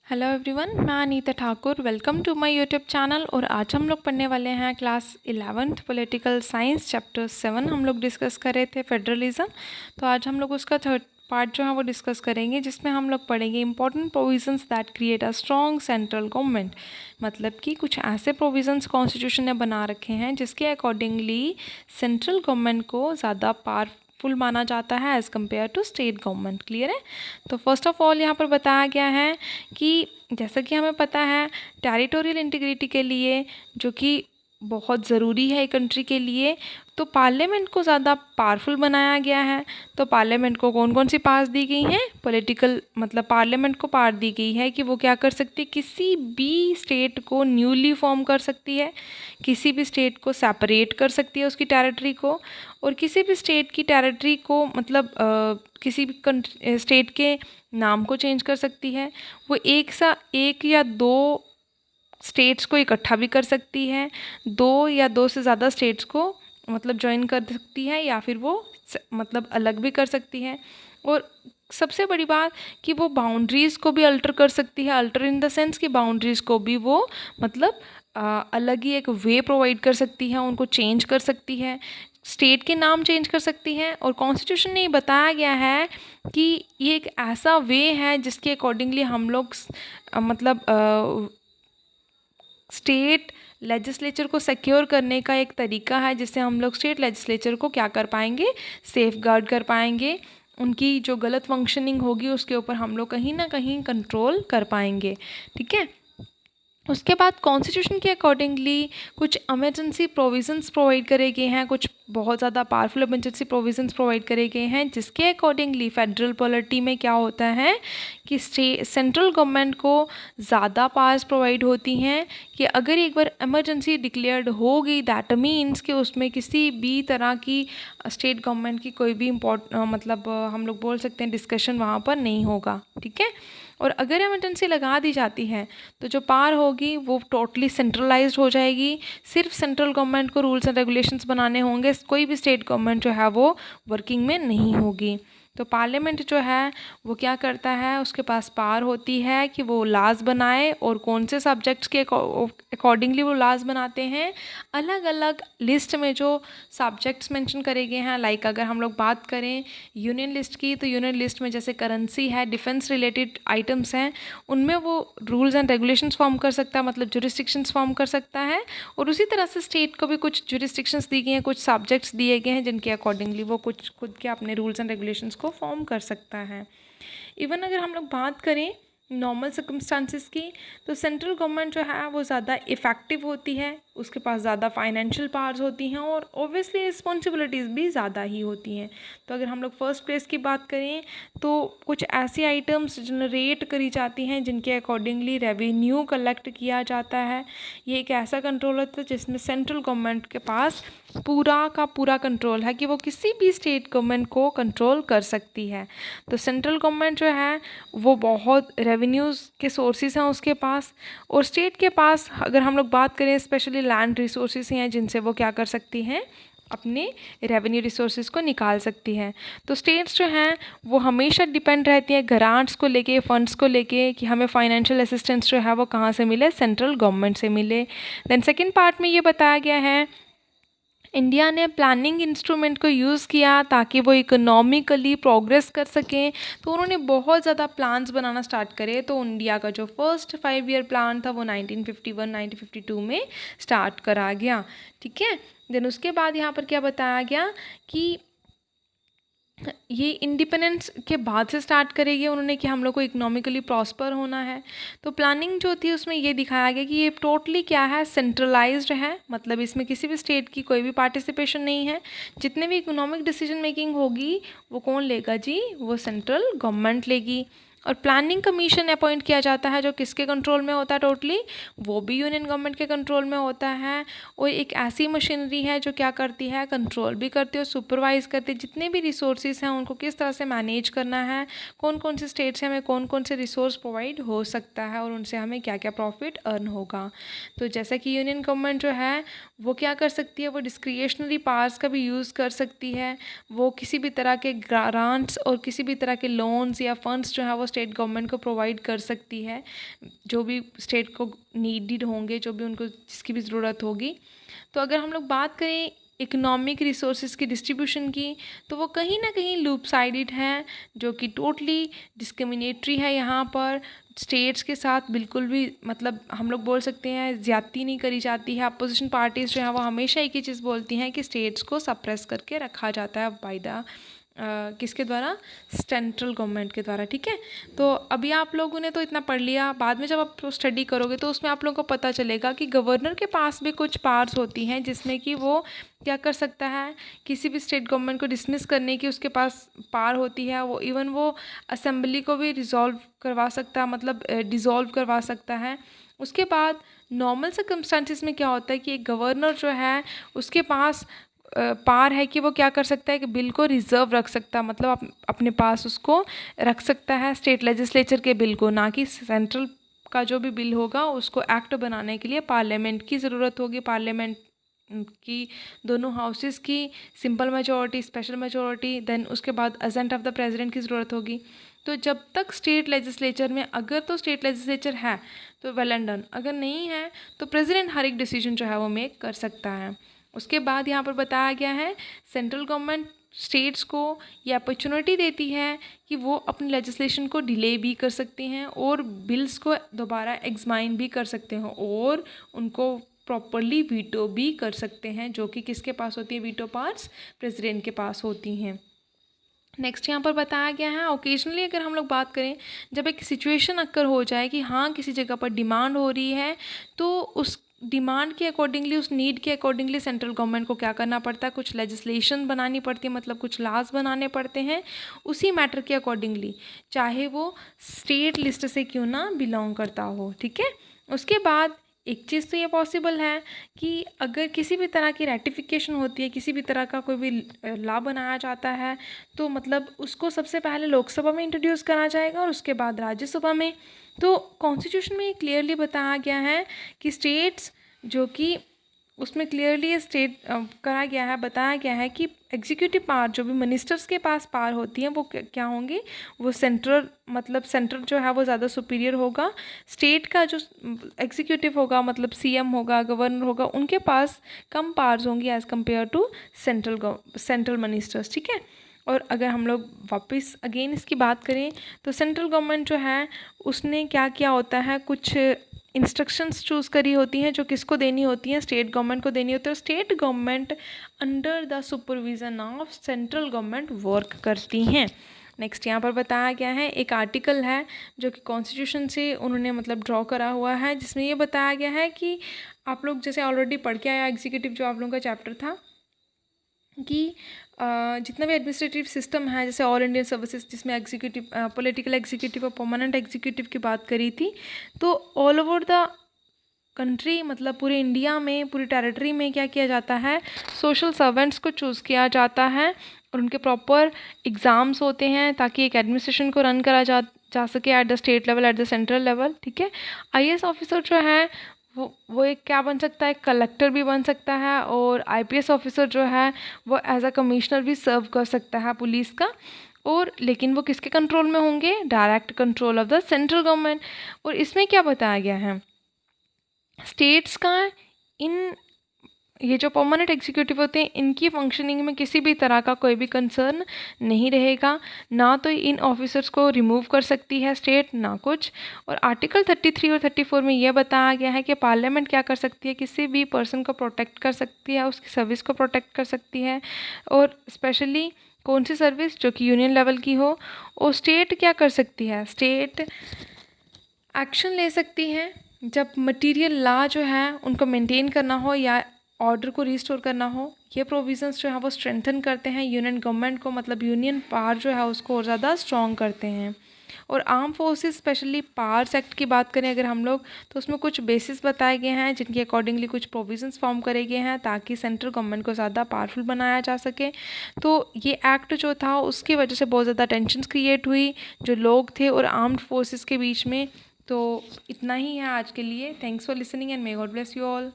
Hello everyone, मैं Anita Thakur. Welcome to my YouTube channel. और आज हम लोग पढ़ने वाले हैं class 11th political science chapter 7। हम लोग डिस्कस कर रहे थे फेडरलिज्म। तो आज हम लोग उसका थर्ड पार्ट जो है वो डिस्कस करेंगे, जिसमें हम लोग पढ़ेंगे important provisions that create a strong central government. मतलब कि कुछ ऐसे प्रोविजंस कॉन्स्टिट्यूशन ने बना रखे हैं जिसके अकॉर्डिंगली सेंट्रल गवर्नमेंट को ज़्यादा पावरफुल माना जाता है as compare to state government. Clear है? तो फर्स्ट ऑफ ऑल यहाँ पर बताया गया है कि जैसा कि हमें पता है टेरिटोरियल इंटीग्रिटी के लिए, जो कि बहुत ज़रूरी है एक कंट्री के लिए, तो पार्लियामेंट को ज़्यादा पावरफुल बनाया गया है। तो पार्लियामेंट को कौन कौन सी पावर्स दी गई हैं? पॉलिटिकल मतलब पार्लियामेंट को पावर दी गई है कि वो क्या कर सकती है, किसी भी स्टेट को न्यूली फॉर्म कर सकती है, किसी भी स्टेट को सेपरेट कर सकती है उसकी टेरिटरी को, और किसी भी स्टेट की टेरिटरी को मतलब किसी भी स्टेट के नाम को चेंज कर सकती है। वो एक या दो स्टेट्स को इकट्ठा भी कर सकती है, दो या दो से ज़्यादा स्टेट्स को मतलब ज्वाइन कर सकती है, या फिर वो मतलब अलग भी कर सकती है। और सबसे बड़ी बात कि वो बाउंड्रीज़ को भी अल्टर कर सकती है। अल्टर इन द सेंस कि बाउंड्रीज़ को भी वो मतलब अलग ही एक वे प्रोवाइड कर सकती है, उनको चेंज कर सकती है, स्टेट के नाम चेंज कर सकती हैं। और कॉन्स्टिट्यूशन ने बताया गया है कि ये एक ऐसा वे है जिसके अकॉर्डिंगली हम लोग मतलब स्टेट लेजिस्लेचर को सिक्योर करने का एक तरीका है, जिससे हम लोग स्टेट लेजिस्लेचर को क्या कर पाएंगे, सेफ गार्ड कर पाएंगे। उनकी जो गलत फंक्शनिंग होगी उसके ऊपर हम लोग कहीं ना कहीं कंट्रोल कर पाएंगे। ठीक है? उसके बाद कॉन्स्टिट्यूशन के अकॉर्डिंगली कुछ इमरजेंसी प्रोविजंस प्रोवाइड करे गए हैं, कुछ बहुत ज़्यादा पावरफुल इमरजेंसी प्रोविजंस प्रोवाइड करे गए हैं, जिसके अकॉर्डिंगली फेडरल पॉलिटी में क्या होता है कि सेंट्रल गवर्नमेंट को ज़्यादा पावर्स प्रोवाइड होती हैं कि अगर एक बार इमरजेंसी डिक्लेयर्ड हो गई, दैट मीन्स कि उसमें किसी भी तरह की स्टेट गवर्नमेंट की कोई भी मतलब हम लोग बोल सकते हैं डिस्कशन वहाँ पर नहीं होगा। ठीक है? और अगर इमरजेंसी लगा दी जाती है तो जो पावर होगी वो टोटली सेंट्रलाइज्ड हो जाएगी। सिर्फ सेंट्रल गवर्नमेंट को रूल्स एंड रेगुलेशंस बनाने होंगे, कोई भी स्टेट गवर्नमेंट जो है वो वर्किंग में नहीं होगी। तो पार्लियामेंट जो है वो क्या करता है, उसके पास पावर होती है कि वो लॉज बनाए, और कौन से सब्जेक्ट्स के अकॉर्डिंगली वो लॉज बनाते हैं। अलग अलग लिस्ट में जो सब्जेक्ट्स मेंशन करे गए हैं, लाइक अगर हम लोग बात करें यूनियन लिस्ट की, तो यूनियन लिस्ट में जैसे करेंसी है, डिफेंस रिलेटेड आइटम्स हैं, उनमें वो रूल्स एंड रेगुलेशंस फॉर्म कर सकता है, मतलब जुरिस्डिक्शंस फॉर्म कर सकता है। और उसी तरह से स्टेट को भी कुछ जुरिस्डिक्शंस दी गई हैं, कुछ सब्जेक्ट्स दिए गए हैं, जिनके अकॉर्डिंगली वो कुछ खुद के अपने रूल्स एंड रेगुलेशंस को फॉर्म कर सकता है। इवन अगर हम लोग बात करें नॉर्मल सर्कमस्टांसिस की, तो सेंट्रल गवर्नमेंट जो है वो ज़्यादा इफ़ेक्टिव होती है, उसके पास ज़्यादा फाइनेंशियल पावर्स होती हैं, और ओब्वियसली रिस्पॉन्सिबिलिटीज़ भी ज़्यादा ही होती हैं। तो अगर हम लोग फर्स्ट प्लेस की बात करें तो कुछ ऐसी आइटम्स जनरेट करी जाती हैं जिनके अकॉर्डिंगली रेवेन्यू कलेक्ट किया जाता है। ये एक ऐसा कंट्रोल होता है जिसमें सेंट्रल गवर्नमेंट के पास पूरा का पूरा कंट्रोल है कि वो किसी भी स्टेट गवर्नमेंट को कंट्रोल कर सकती है। तो सेंट्रल गवर्नमेंट जो है वो बहुत रेवेन्यूज़ के सोर्सेज हैं उसके पास, और स्टेट के पास अगर हम लोग बात करें स्पेशली लैंड रिसोर्सेज हैं, जिनसे वो क्या कर सकती हैं, अपने रेवेन्यू रिसोर्सेज को निकाल सकती हैं। तो स्टेट्स जो हैं वो हमेशा डिपेंड रहती हैं ग्रांट्स को लेके, फंड्स को लेके, कि हमें फाइनेंशियल असिस्टेंस जो है वो कहाँ से मिले, सेंट्रल गवर्नमेंट से मिले। देन सेकेंड पार्ट में ये बताया गया है इंडिया ने प्लानिंग इंस्ट्रूमेंट को यूज़ किया ताकि वो इकोनॉमिकली प्रोग्रेस कर सकें। तो उन्होंने बहुत ज़्यादा प्लान्स बनाना स्टार्ट करे। तो इंडिया का जो फर्स्ट 5 ईयर प्लान था वो 1951-1952 में स्टार्ट करा गया। ठीक है? देन उसके बाद यहाँ पर क्या बताया गया कि ये इंडिपेंडेंस के बाद से स्टार्ट करेगी उन्होंने कि हम लोग को इकोनॉमिकली प्रॉस्पर होना है। तो प्लानिंग जो थी उसमें ये दिखाया गया कि ये टोटली क्या है, सेंट्रलाइज्ड है, मतलब इसमें किसी भी स्टेट की कोई भी पार्टिसिपेशन नहीं है। जितने भी इकोनॉमिक डिसीजन मेकिंग होगी वो कौन लेगा जी, वो सेंट्रल गवर्नमेंट लेगी। और प्लानिंग कमीशन अपॉइंट किया जाता है जो किसके कंट्रोल में होता है, टोटली वो भी यूनियन गवर्नमेंट के कंट्रोल में होता है। और एक ऐसी मशीनरी है जो क्या करती है, कंट्रोल भी करती है और सुपरवाइज करती है, जितने भी रिसोर्सेज हैं उनको किस तरह से मैनेज करना है, कौन कौन से स्टेट से हमें कौन कौन से रिसोर्स प्रोवाइड हो सकता है और उनसे हमें क्या क्या प्रॉफिट अर्न होगा। तो जैसा कि यूनियन गवर्नमेंट जो है वो क्या कर सकती है, वो डिस्क्रिशनरी पावर्स का भी यूज़ कर सकती है। वो किसी भी तरह के ग्रांट्स और किसी भी तरह के लोन्स या फंड्स जो है वो स्टेट गवर्नमेंट को प्रोवाइड कर सकती है, जो भी स्टेट को नीडेड होंगे, जो भी उनको जिसकी भी ज़रूरत होगी। तो अगर हम लोग बात करें इकोनॉमिक रिसोर्सेज की डिस्ट्रीब्यूशन की, तो वो कहीं ना कहीं लूप साइडेड है, जो कि टोटली डिस्क्रिमिनेटरी है। यहाँ पर स्टेट्स के साथ बिल्कुल भी मतलब हम लोग बोल सकते हैं ज़्यादती नहीं करी जाती है। अपोजिशन पार्टीज़ जो हैं वो हमेशा एक ही चीज़ बोलती हैं कि स्टेट्स को सप्रेस करके रखा जाता है बाय द किसके द्वारा, सेंट्रल गवर्नमेंट के द्वारा। ठीक है, तो अभी आप लोगों ने तो इतना पढ़ लिया, बाद में जब आप स्टडी करोगे तो उसमें आप लोगों को पता चलेगा कि गवर्नर के पास भी कुछ पावर्स होती हैं, जिसमें कि वो क्या कर सकता है, किसी भी स्टेट गवर्नमेंट को डिसमिस करने की उसके पास पावर होती है। वो इवन वो असेंबली को भी रिजॉल्व करवा सकता है, मतलब डिज़ोल्व करवा सकता है। उसके बाद नॉर्मल सर्कमस्टांसिस में क्या होता है कि एक गवर्नर जो है उसके पास पार है कि वो क्या कर सकता है कि बिल को रिज़र्व रख सकता है, मतलब अपने पास उसको रख सकता है स्टेट लेजिस्लेचर के बिल को, ना कि सेंट्रल का जो भी बिल होगा उसको एक्ट बनाने के लिए पार्लियामेंट की ज़रूरत होगी। पार्लियामेंट की दोनों हाउसेस की simple majority, special majority, then उसके बाद असेंट ऑफ द प्रेसिडेंट की ज़रूरत होगी। तो जब तक स्टेट लेजिस्लेचर में, अगर तो स्टेट लेजिस्लेचर है तो वेल एंड डन, अगर नहीं है तो प्रेसिडेंट हर एक डिसीजन जो है वो मेक कर सकता है। उसके बाद यहाँ पर बताया गया है सेंट्रल गवर्नमेंट स्टेट्स को ये अपॉर्चुनिटी देती है कि वो अपनी लेजिस्लेशन को डिले भी कर सकते हैं और बिल्स को दोबारा एग्जामाइन भी कर सकते हैं और उनको प्रॉपरली वीटो भी कर सकते हैं, जो कि किसके पास होती है वीटो पावर्स, प्रेसिडेंट के पास होती हैं। नेक्स्ट यहाँ पर बताया गया है ओकेजनली अगर हम लोग बात करें, जब एक सिचुएशन अक्कर हो जाए कि हाँ किसी जगह पर डिमांड हो रही है, तो उस डिमांड के अकॉर्डिंगली, उस नीड के अकॉर्डिंगली सेंट्रल गवर्नमेंट को क्या करना पड़ता है, कुछ लेजिस्लेशन बनानी पड़ती है, मतलब कुछ लॉज बनाने पड़ते हैं उसी मैटर के अकॉर्डिंगली, चाहे वो स्टेट लिस्ट से क्यों ना बिलोंग करता हो। ठीक है, उसके बाद एक चीज़ तो ये पॉसिबल है कि अगर किसी भी तरह की रेटिफिकेशन होती है, किसी भी तरह का कोई भी लॉ बनाया जाता है, तो मतलब उसको सबसे पहले लोकसभा में इंट्रोड्यूस करा जाएगा और उसके बाद राज्यसभा में। तो कॉन्स्टिट्यूशन में क्लियरली बताया गया है कि स्टेट्स, जो कि उसमें क्लियरली स्टेट करा गया है, बताया गया है कि एग्जीक्यूटिव पावर जो भी मिनिस्टर्स के पास पावर होती है वो क्या होंगी, वो सेंट्रल, मतलब सेंट्रल जो है वो ज़्यादा सुपीरियर होगा। स्टेट का जो एग्जीक्यूटिव होगा, मतलब सीएम होगा, गवर्नर होगा, उनके पास कम पावर्स होंगी as compare to central ministers. ठीक है, और अगर हम लोग वापस अगेन इसकी बात करें तो सेंट्रल गवर्नमेंट जो है उसने क्या किया होता है, कुछ इंस्ट्रक्शंस चूज़ करी होती हैं जो किसको देनी होती हैं, स्टेट गवर्नमेंट को देनी होती है। और state government under the supervision of central government work करती हैं। नेक्स्ट यहाँ पर बताया गया है एक आर्टिकल है जो कि कॉन्स्टिट्यूशन से उन्होंने मतलब ड्रॉ करा हुआ है, जिसमें ये बताया गया है कि आप लोग जैसे ऑलरेडी पढ़ के आया एग्जीक्यूटिव जो आप लोगों का चैप्टर था, कि जितना भी एडमिनिस्ट्रेटिव सिस्टम है, जैसे ऑल इंडियन सर्विसेज जिसमें एग्जीक्यूटिव, पॉलिटिकल एग्जीक्यूटिव और परमानेंट एग्जीक्यूटिव की बात करी थी, तो ऑल ओवर द कंट्री, मतलब पूरे इंडिया में, पूरी टेरिटरी में क्या किया जाता है, सोशल सर्वेंट्स को चूज़ किया जाता है और उनके प्रॉपर एग्ज़ाम्स होते हैं ताकि एक एडमिनिस्ट्रेशन को रन करा जा सके at the state level, at the central level. ठीक है, आईएएस ऑफिसर जो है वो एक क्या बन सकता है, कलेक्टर भी बन सकता है, और आईपीएस ऑफिसर जो है वो एज अ कमिश्नर भी सर्व कर सकता है पुलिस का, और लेकिन वो किसके कंट्रोल में होंगे, direct control of the central government. और इसमें क्या बताया गया है, स्टेट्स का इन ये जो परमानेंट एग्जीक्यूटिव होते हैं इनकी फंक्शनिंग में किसी भी तरह का कोई भी कंसर्न नहीं रहेगा, ना तो इन ऑफिसर्स को रिमूव कर सकती है स्टेट, ना कुछ। और आर्टिकल 33 और 34 में यह बताया गया है कि पार्लियामेंट क्या कर सकती है, किसी भी पर्सन को प्रोटेक्ट कर सकती है, उसकी सर्विस को प्रोटेक्ट कर सकती है, और स्पेशली कौन सी सर्विस, जो कि यूनियन लेवल की हो। और स्टेट क्या कर सकती है, स्टेट एक्शन ले सकती है जब मटीरियल लॉ जो है उनको मेंटेन करना हो या ऑर्डर को रिस्टोर करना हो। ये प्रोविजंस जो है वो स्ट्रेंथन करते हैं यूनियन गवर्नमेंट को, मतलब यूनियन पावर जो है उसको और ज़्यादा स्ट्रॉन्ग करते हैं। और arm forces specially powers act की बात करें अगर हम लोग, तो उसमें कुछ बेसिस बताए गए हैं जिनके अकॉर्डिंगली कुछ प्रोविजंस फॉर्म करे गए हैं ताकि सेंट्रल गवर्नमेंट को ज़्यादा पावरफुल बनाया जा सके। तो ये एक्ट जो था उसकी वजह से बहुत ज़्यादा टेंशन्स क्रिएट हुई जो लोग थे और आर्म्ड फोर्सेस के बीच में। तो इतना ही है आज के लिए। Thanks for listening and may God bless you all.